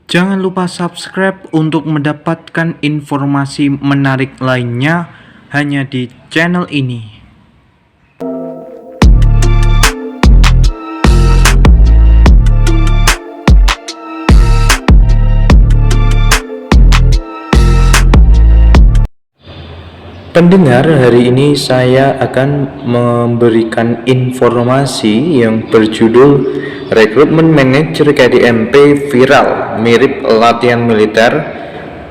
Jangan lupa subscribe untuk mendapatkan informasi menarik lainnya hanya di channel ini. Pendengar, hari ini saya akan memberikan informasi yang berjudul Rekrutmen Manajer KDMP viral mirip latihan militer.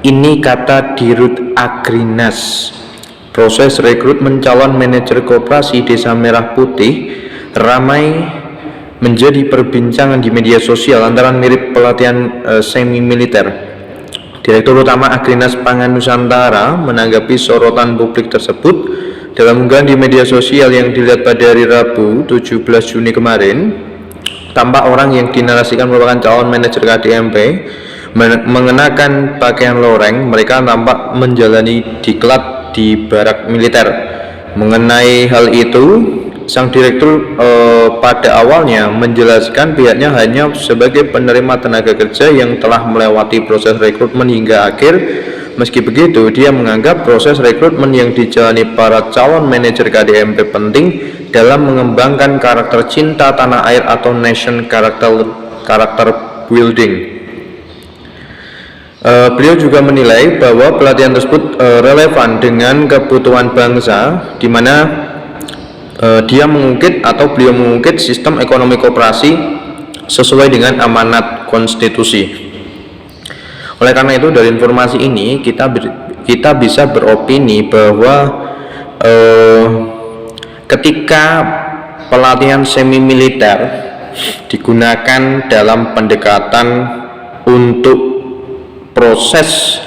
Ini kata Dirut Agrinas. Proses rekrutmen calon manajer koperasi Desa Merah Putih ramai menjadi perbincangan di media sosial antara mirip pelatihan semi militer. Direktur Utama Agrinas Pangan Nusantara menanggapi sorotan publik tersebut. Dalam unggahan di media sosial yang dilihat pada hari Rabu 17 Juni kemarin, tampak orang yang dinarasikan merupakan calon manajer KDMP mengenakan pakaian loreng. Mereka tampak menjalani diklat di barak militer. Mengenai hal itu, sang direktur pada awalnya menjelaskan pihaknya hanya sebagai penerima tenaga kerja yang telah melewati proses rekrutmen hingga akhir. Meski begitu, dia menganggap proses rekrutmen yang dijalani para calon manajer KDMP penting dalam mengembangkan karakter cinta tanah air atau nation character building. Beliau juga menilai bahwa pelatihan tersebut relevan dengan kebutuhan bangsa, di mana beliau mengungkit sistem ekonomi koperasi sesuai dengan amanat konstitusi. Oleh karena itu, dari informasi ini kita bisa beropini bahwa ketika pelatihan semi militer digunakan dalam pendekatan untuk proses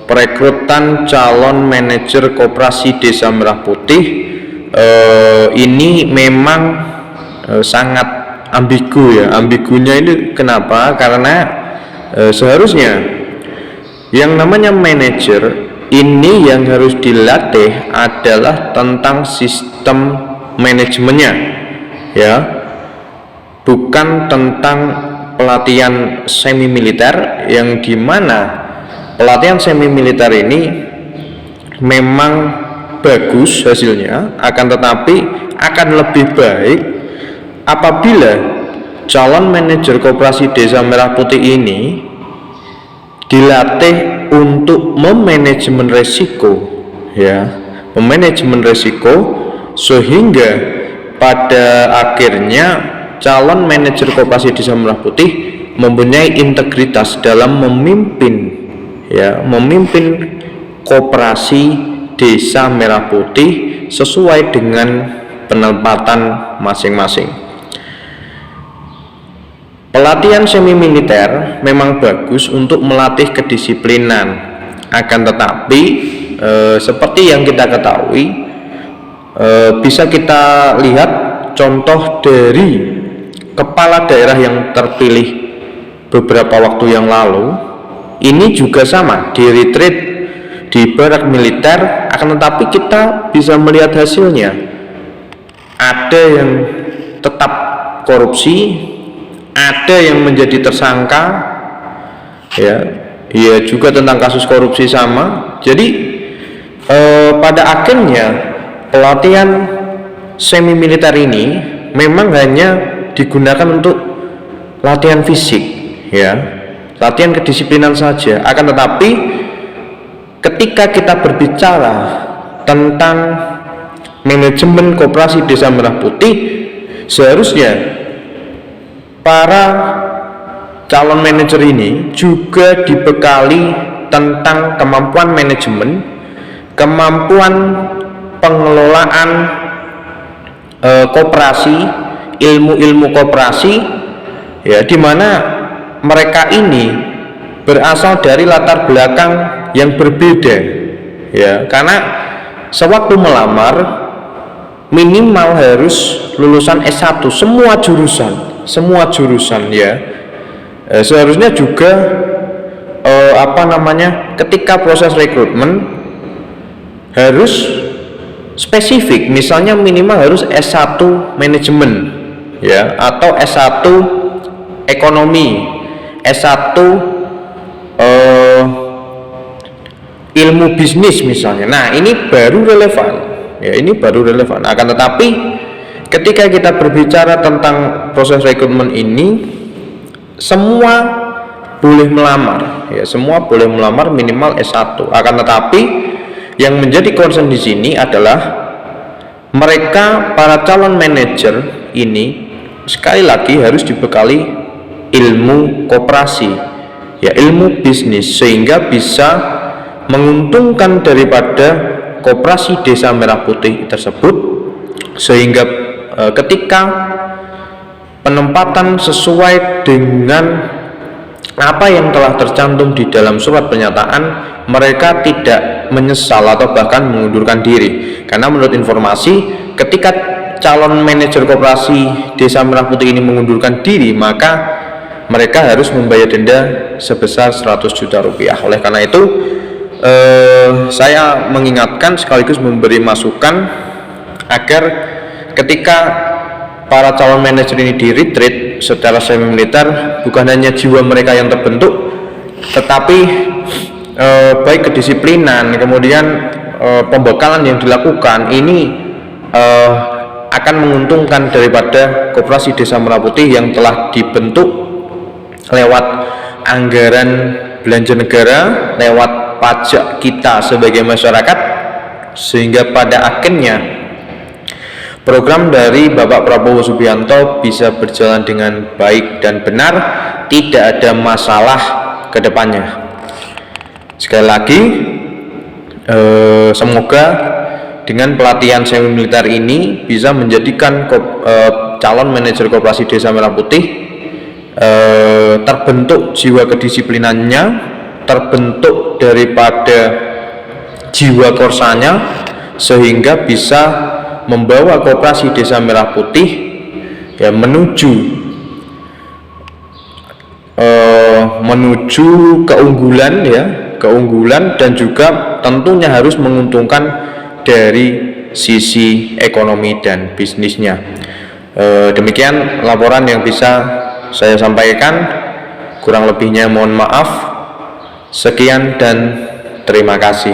perekrutan calon manajer koperasi Desa Merah Putih, ini memang sangat ambigu ya. Ambigunya ini kenapa? Karena seharusnya yang namanya manajer ini yang harus dilatih adalah tentang sistem manajemennya ya, bukan tentang pelatihan semi militer, yang dimana pelatihan semi militer ini memang bagus hasilnya, akan tetapi akan lebih baik apabila calon manajer koperasi Desa Merah Putih ini dilatih untuk memanajemen resiko ya, memanajemen resiko, sehingga pada akhirnya calon manajer koperasi Desa Merah Putih mempunyai integritas dalam memimpin koperasi Desa Merah Putih sesuai dengan penempatan masing-masing. Pelatihan semi militer memang bagus untuk melatih kedisiplinan, akan tetapi seperti yang kita ketahui, bisa kita lihat contoh dari kepala daerah yang terpilih beberapa waktu yang lalu. Ini juga sama, di retreat di barak militer, akan tetapi kita bisa melihat hasilnya. Ada yang tetap korupsi, ada yang menjadi tersangka ya juga tentang kasus korupsi sama. Jadi pada akhirnya pelatihan semi militer ini memang hanya digunakan untuk latihan fisik ya, latihan kedisiplinan saja. Akan tetapi ketika kita berbicara tentang manajemen koperasi Desa Merah Putih, seharusnya para calon manajer ini juga dibekali tentang kemampuan manajemen, kemampuan pengelolaan koperasi, ilmu-ilmu koperasi ya, dimana mereka ini berasal dari latar belakang yang berbeda ya, karena sewaktu melamar minimal harus lulusan S1 semua jurusan ya. Seharusnya juga ketika proses rekrutmen harus spesifik, misalnya minimal harus S1 manajemen ya, atau S1 ekonomi, S1 ilmu bisnis misalnya. Nah, ini baru relevan. Ya, ini baru relevan. Akan tetapi ketika kita berbicara tentang proses rekrutmen ini, semua boleh melamar. Ya, semua boleh melamar minimal S1. Akan tetapi yang menjadi concern di sini adalah mereka para calon manajer ini sekali lagi harus dibekali ilmu koperasi, ya ilmu bisnis, sehingga bisa menguntungkan daripada koperasi Desa Merah Putih tersebut, sehingga ketika penempatan sesuai dengan apa yang telah tercantum di dalam surat pernyataan, mereka tidak menyesal atau bahkan mengundurkan diri. Karena menurut informasi, ketika calon manajer koperasi Desa Merah Putih ini mengundurkan diri, maka mereka harus membayar denda sebesar 100 juta rupiah. Oleh karena itu, saya mengingatkan sekaligus memberi masukan agar ketika para calon manajer ini di-retreat secara semi militer, bukan hanya jiwa mereka yang terbentuk, tetapi baik kedisiplinan, kemudian pembekalan yang dilakukan ini akan menguntungkan daripada koperasi Desa Merah Putih yang telah dibentuk lewat anggaran belanja negara, lewat pajak kita sebagai masyarakat, sehingga pada akhirnya program dari Bapak Prabowo Subianto bisa berjalan dengan baik dan benar, tidak ada masalah ke depannya. Sekali lagi, semoga dengan pelatihan semi militer ini bisa menjadikan calon manajer koperasi Desa Merah Putih terbentuk jiwa kedisiplinannya, terbentuk daripada jiwa korsanya, sehingga bisa membawa koperasi Desa Merah Putih ya menuju keunggulan, ya keunggulan, dan juga tentunya harus menguntungkan dari sisi ekonomi dan bisnisnya. Demikian laporan yang bisa saya sampaikan, kurang lebihnya mohon maaf. Sekian dan terima kasih.